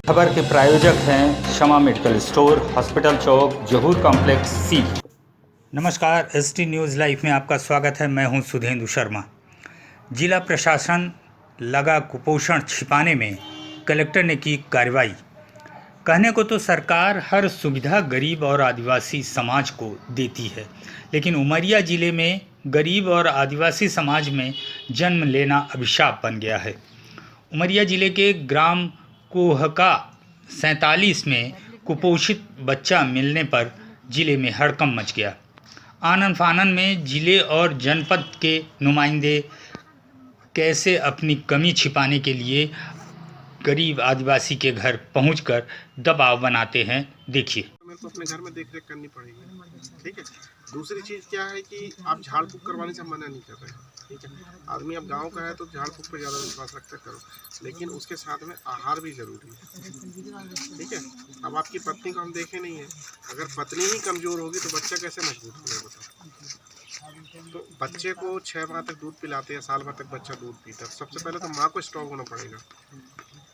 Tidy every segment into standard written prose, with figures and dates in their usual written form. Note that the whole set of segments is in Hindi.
खबर के प्रायोजक हैं शमा मेडिकल स्टोर, हॉस्पिटल चौक, जहूर कॉम्प्लेक्स सी। नमस्कार, एसटी न्यूज़ लाइव में आपका स्वागत है। मैं हूं सुधेंदु शर्मा। जिला प्रशासन लगा कुपोषण छिपाने में, कलेक्टर ने की कार्रवाई। कहने को तो सरकार हर सुविधा गरीब और आदिवासी समाज को देती है, लेकिन उमरिया जिले में गरीब और आदिवासी समाज में जन्म लेना अभिशाप बन गया है। उमरिया जिले के ग्राम कोहका 47 में कुपोषित बच्चा मिलने पर जिले में हड़कंप मच गया। आनन फानन में जिले और जनपद के नुमाइंदे कैसे अपनी कमी छिपाने के लिए गरीब आदिवासी के घर पहुंचकर दबाव बनाते हैं, देखिए। मेरे को अपने घर में देख रेख करनी पड़ेगी, ठीक है। दूसरी चीज़ क्या है कि आप झाड़ फूक करवाने से मना नहीं कर रहे हैं, ठीक है। आदमी अब गांव का है तो झाड़ फूक पे ज़्यादा विश्वास रखता करो, लेकिन उसके साथ में आहार भी ज़रूरी है, ठीक है। अब आपकी पत्नी को हम देखे नहीं है, अगर पत्नी ही कमज़ोर होगी तो बच्चा कैसे मजबूत होगा, बताओ। तो बच्चे को 6 माह तक दूध पिलाते हैं, साल भर तक बच्चा दूध पीता है। सबसे पहले तो माँ को स्ट्रॉन्ग होना पड़ेगा,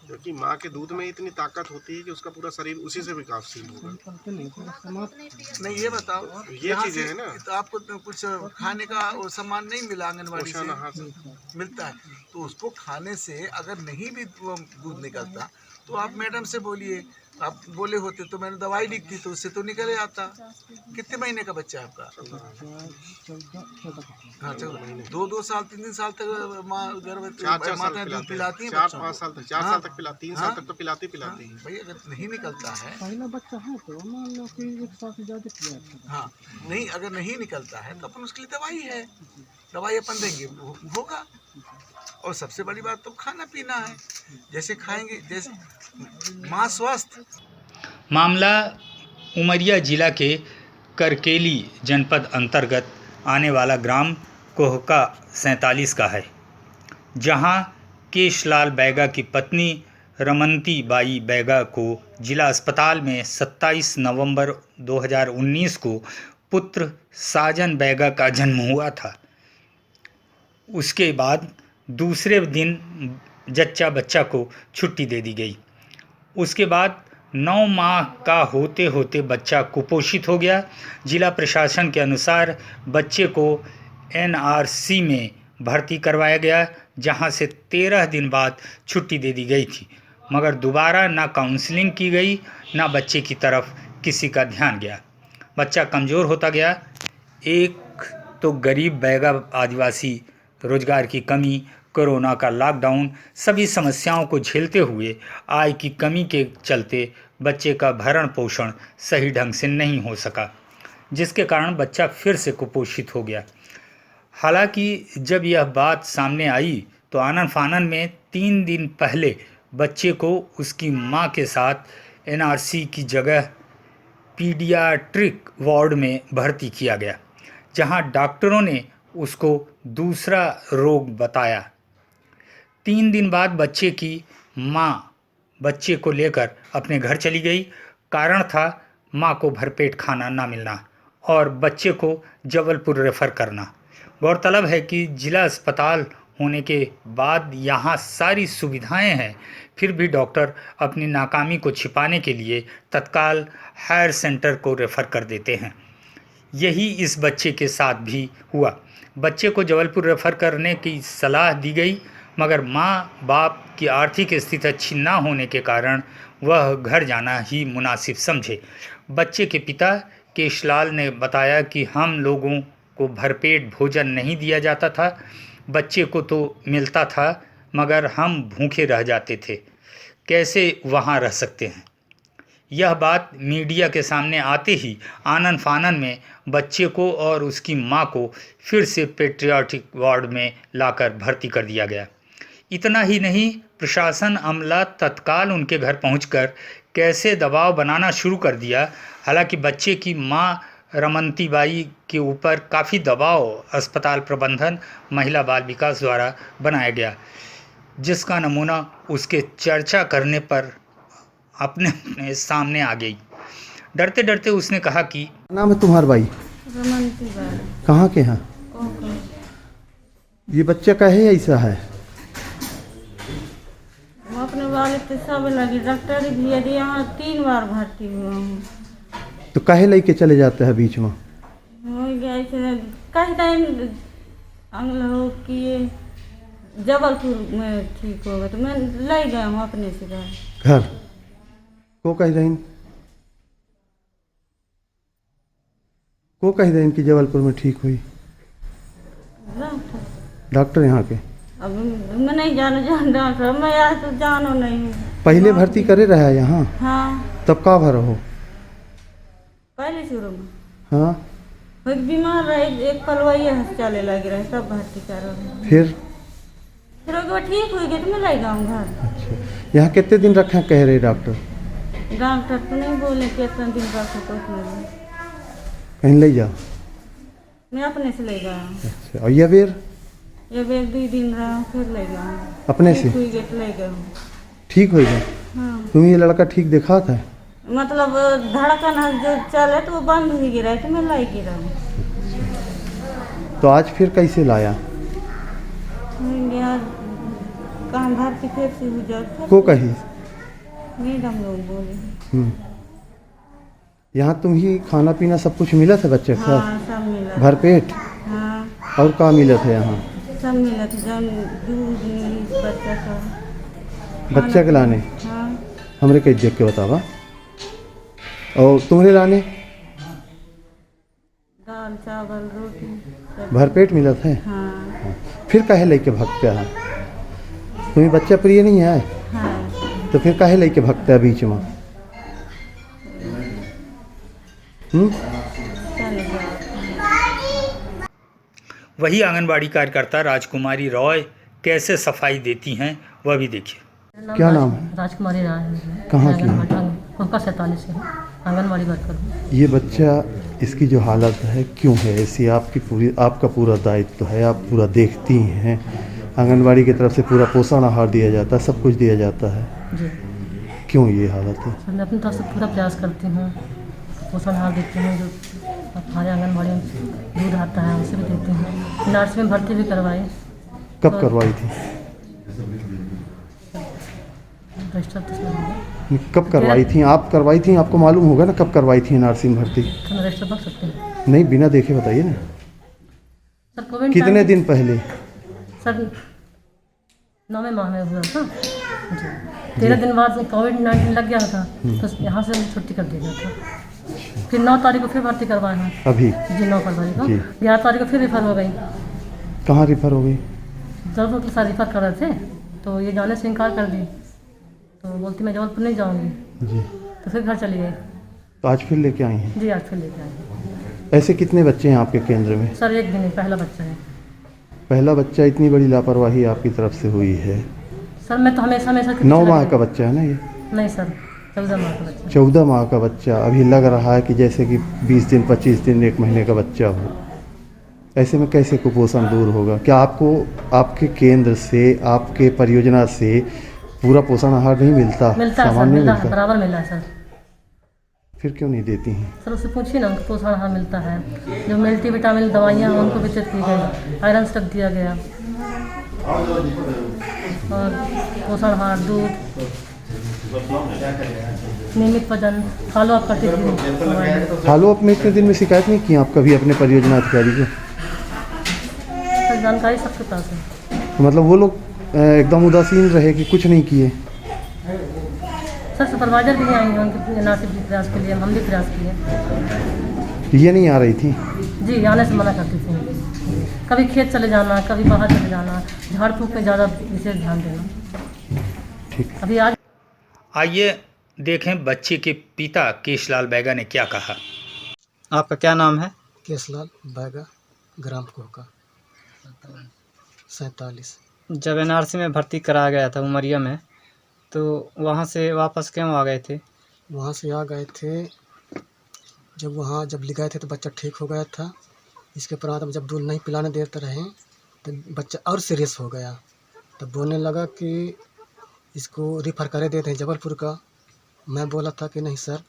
क्योंकि माँ के दूध में इतनी ताकत होती है कि उसका पूरा शरीर उसी से विकासशील होगा। नहीं, ये बताओ, ये चीज़ें है ना। तो आपको तो कुछ खाने का वो सामान नहीं मिला आंगनबाड़ी से? पोषण आहार मिलता है, तो उसको खाने से अगर नहीं भी वो दूध निकलता तो आप मैडम से बोलिए। आप बोले होते तो मैंने दवाई लिख दी तो उससे तो निकल आता। कितने महीने का बच्चा है आपका? हाँ, 2 साल 3 साल तक माँ गर्भवती माता दूध पिलाती है, 4-5 साल तक, 4 साल तक पिलाती, 3 साल तक तो पिलाती है भाई। अगर नहीं निकलता है, पहला बच्चा है तो मान लो कि 1 साल से ज़्यादा पिलाते। हाँ, नहीं, अगर नहीं निकलता है तो अपन उसके लिए दवाई है, दवाई अपन देंगे, होगा। और सबसे बड़ी बात तो खाना पीना है, जैसे खाएंगे जैसे माँ स्वस्थ। मामला उमरिया जिला के करकेली जनपद अंतर्गत आने वाला ग्राम कोहका 47 का है, जहां केशलाल बैगा की पत्नी रमनती बाई बैगा को जिला अस्पताल में 27 नवंबर 2019 को पुत्र साजन बैगा का जन्म हुआ था। उसके बाद दूसरे दिन जच्चा बच्चा को छुट्टी दे दी गई। उसके बाद 9 माह का होते होते बच्चा कुपोषित हो गया। जिला प्रशासन के अनुसार बच्चे को एनआरसी में भर्ती करवाया गया, जहां से 13 दिन बाद छुट्टी दे दी गई थी, मगर दोबारा ना काउंसलिंग की गई, ना बच्चे की तरफ किसी का ध्यान गया। बच्चा कमज़ोर होता गया। एक तो गरीब बैगा आदिवासी, रोजगार की कमी, कोरोना का लॉकडाउन, सभी समस्याओं को झेलते हुए आय की कमी के चलते बच्चे का भरण पोषण सही ढंग से नहीं हो सका, जिसके कारण बच्चा फिर से कुपोषित हो गया। हालांकि जब यह बात सामने आई तो आनन फानन में 3 दिन पहले बच्चे को उसकी मां के साथ एनआरसी की जगह पीडियाट्रिक वार्ड में भर्ती किया गया, जहां डॉक्टरों ने उसको दूसरा रोग बताया। 3 दिन बाद बच्चे की मां बच्चे को लेकर अपने घर चली गई। कारण था मां को भरपेट खाना ना मिलना और बच्चे को जबलपुर रेफ़र करना। गौरतलब है कि जिला अस्पताल होने के बाद यहाँ सारी सुविधाएं हैं, फिर भी डॉक्टर अपनी नाकामी को छिपाने के लिए तत्काल हायर सेंटर को रेफ़र कर देते हैं। यही इस बच्चे के साथ भी हुआ। बच्चे को जबलपुर रेफ़र करने की सलाह दी गई, मगर माँ बाप की आर्थिक स्थिति अच्छी ना होने के कारण वह घर जाना ही मुनासिब समझे। बच्चे के पिता केशलाल ने बताया कि हम लोगों को भरपेट भोजन नहीं दिया जाता था, बच्चे को तो मिलता था मगर हम भूखे रह जाते थे, कैसे वहाँ रह सकते हैं। यह बात मीडिया के सामने आते ही आनन फानन में बच्चे को और उसकी मां को फिर से पेट्रियाटिक वार्ड में लाकर भर्ती कर दिया गया। इतना ही नहीं, प्रशासन अमला तत्काल उनके घर पहुंचकर कैसे दबाव बनाना शुरू कर दिया। हालांकि बच्चे की मां रमनती बाई के ऊपर काफ़ी दबाव अस्पताल प्रबंधन, महिला बाल विकास द्वारा बनाया गया, जिसका नमूना उसके चर्चा करने पर अपने सामने आ गई। डरते डरते उसने कहा कि नाम है तुम्हारा भाई? रमनती बाई। कहाँ के हैं? ये बच्चा का है ऐसा है? हम अपने दवाई तो सब लगी, डॉक्टर भी यदि यहाँ 3 बार भर्ती हुआ हूँ। तो काहे लेके चले जाते हैं बीच में? हो गया ऐसे कहीं टाइम अगला हो कि ये जबलपुर में ठीक होगा तो मैं ले गया हूँ अपने से घर। को कह रही कि जबलपुर में ठीक हुई? डॉक्टर यहाँ के? अब मैं नहीं जान डॉक्टर, मैं यहाँ तो जानो नहीं। पहले भर्ती करे रहा है यहाँ? हाँ तब का भर हो? पहले शुरू में हाँ। एक बीमार रहे, एक पलवैया चले लगे रहे, सब भर्ती कर रहे। फिर उसके बाद ठीक हुई गई तो मैं ले जाऊँ घर। अच्छा, यहाँ कितने दिन रखा कह रहे डॉक्टर? डॉक्टर तो नहीं बोले कि इतना दिन रखो तो कहीं ले जाओ? मैं अपने से ले गया। अच्छा, और ये बेर? ये बेर 2 दिन रहा फिर ले गया। अपने से? ठीक हुई गई तो ले गया। ठीक हो गया? हाँ तुम ये लड़का ठीक दिखा था? मतलब धड़कन जो चले तो वो बंद हो गिरा तो मैं लाई गिरा। तो आज फिर कैसे लाया? कहाँ भर्ती फिर से हो जाए को कही? मैडम लोग बोले। यहाँ तुम ही खाना पीना सब कुछ मिला था बच्चे का? हाँ सब मिला। भरपेट? हाँ और क्या मिला था यहाँ? सब मिला था, जब दूध मिली बच्चा का। बच्चा के लाने? हाँ हमरे कहीं देख के बतावा। और तुम्हारे लाने? दाल चावल रोटी सब। भरपेट मिला था? हाँ फिर काहे लेके भागते हैं? तुम्हें बच्चा प्रिय नहीं है? हाँ तो फिर काहे लेके भागते हैं बीच में? चले जाओ। वही आंगनबाड़ी कार्यकर्ता राजकुमारी रॉय कैसे सफाई देती हैं वह भी देखिए। क्या नाम है? राजकुमारी राय है। कहाँ की है? कोहका 47 से आंगनबाड़ी वर्कर। ये बच्चा, इसकी जो हालत है क्यों है ऐसी? आपका पूरा दायित्व है, आप पूरा देखती हैं। आंगनबाड़ी की तरफ से पूरा पोषण आहार दिया जाता है, सब कुछ दिया जाता है। जी क्यों ये हालत है? सर, मैं अपनी तरफ से पूरा प्रयास करती हूँ, पोषण आहार देती हूँ। जो हमारे आंगनबाड़ी में दूध आता है उसे भी देती हूँ। नर्स में भर्ती भी करवाई। कब करवाई थी? रजिस्टर तो कब करवाई थी? आप करवाई थी, आपको मालूम होगा ना कब करवाई थी नर्सिंग भर्ती? तो रजिस्टर बन सकते हैं? नहीं, बिना देखे बताइए ना। सर कोविड कितने दिन पहले? सर 9वें माह में हुआ था जी। 13 दिन बाद कोविड-19 लग गया था तो यहाँ से मुझे छुट्टी कर दी गया था। फिर 9 तारीख को फिर भर्ती करवाए हैं अभी? जी 9 फरवरी को। जी। 11 तारीख को फिर रिफर हो गई। कहाँ रिफर हो गई? जबलपुर के साथ रिफर कर रहे थे तो ये जाने से इनकार कर दी, तो बोलती मैं जबलपुर नहीं जाऊँगी। जी। तो फिर घर चली गई। तो आज फिर लेके आई हैं? जी आज फिर लेके आई। ऐसे कितने बच्चे हैं आपके केंद्र में? सर एक दिन ही पहला बच्चा है। पहला बच्चा, इतनी बड़ी लापरवाही आपकी तरफ से हुई है? सर मैं तो हमेशा 9 माह का बच्चा है ना ये? नहीं सर 14 माह का बच्चा। 14 माह का बच्चा। अभी लग रहा है कि जैसे कि 20 दिन 25 दिन 1 महीने का बच्चा हो। ऐसे में कैसे कुपोषण दूर होगा? क्या आपको आपके केंद्र से, आपके परियोजना से पूरा पोषण आहार नहीं मिलता? मिलता है सर, सामान्य मिलता है, मिलता? बराबर मिला है सर। फिर क्यों नहीं देती हैं? सर उससे पूछिए ना, उनको पोषण आहार मिलता है। जो मल्टीविटामिन दवाइयाँ हैं उनको वितरित की गई, आयरन तक दिया गया और पोषण आहार, दूध, नियमित वजन, फॉलो अप करती थी। फॉलो अप में इतने दिन में शिकायत नहीं की आप कभी अपने परियोजना अधिकारी को? सर जानकारी सबके पास है। तो मतलब वो लोग एकदम उदासीन रहे कि कुछ नहीं किए? सर सुपरवाइजर भी आई हैं उनके एनआरसी प्रयास के लिए, हम भी प्रयास किए। ये नहीं आ रही थी? जी आने से मना करती थी। कभी खेत चले जाना, कभी बाहर चले जाना, झाड़ फूँक पे ज़्यादा विशेष ध्यान देना। ठीक। अभी आज आइए देखें बच्चे के पिता केशलाल बैगा ने क्या कहा। आपका क्या नाम है? केशलाल बैगा, ग्राम कोहका 47। जब एनआरसी में भर्ती कराया गया था उमरिया में, तो वहाँ से वापस क्यों आ गए थे? वहाँ से आ गए थे, जब ले गए थे तो बच्चा ठीक हो गया था। इसके उपरांत हम जब दूध नहीं पिलाने देते रहे तो बच्चा और सीरियस हो गया। तब बोलने लगा कि इसको रिफ़र करे देते हैं जबलपुर का। मैं बोला था कि नहीं सर,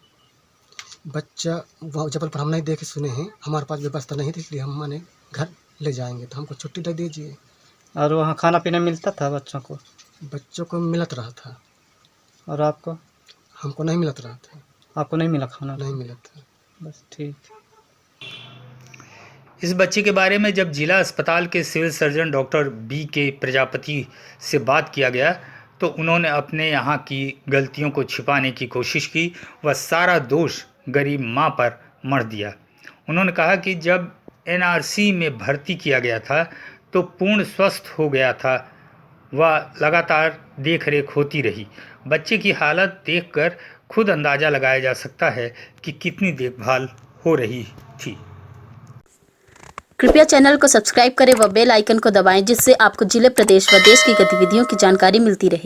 बच्चा वहाँ जबलपुर हम नहीं देखे सुने हैं, हमारे पास व्यवस्था नहीं थी, इसलिए हम माने घर ले जाएंगे, तो हमको छुट्टी दे दीजिए। और वहाँ खाना पीना मिलता था बच्चों को? बच्चों को मिलत रहा था। और आपको हमको नहीं मिलत रहा था, आपको नहीं मिला खाना? नहीं मिला था। बस ठीक। इस बच्चे के बारे में जब जिला अस्पताल के civil surgeon doctor B.K. Prajapati से बात किया गया तो उन्होंने अपने यहाँ की गलतियों को छिपाने की कोशिश की व सारा दोष गरीब माँ पर मढ़ दिया। उन्होंने कहा कि जब NRC में भर्ती किया गया था तो पूर्ण स्वस्थ हो गया था व लगातार देख रेख होती रही। बच्चे की हालत देखकर खुद अंदाज़ा लगाया जा सकता है कि कितनी देखभाल हो रही थी। कृपया चैनल को सब्सक्राइब करें व बेल आइकन को दबाएं जिससे आपको जिले, प्रदेश व देश की गतिविधियों की जानकारी मिलती रहे।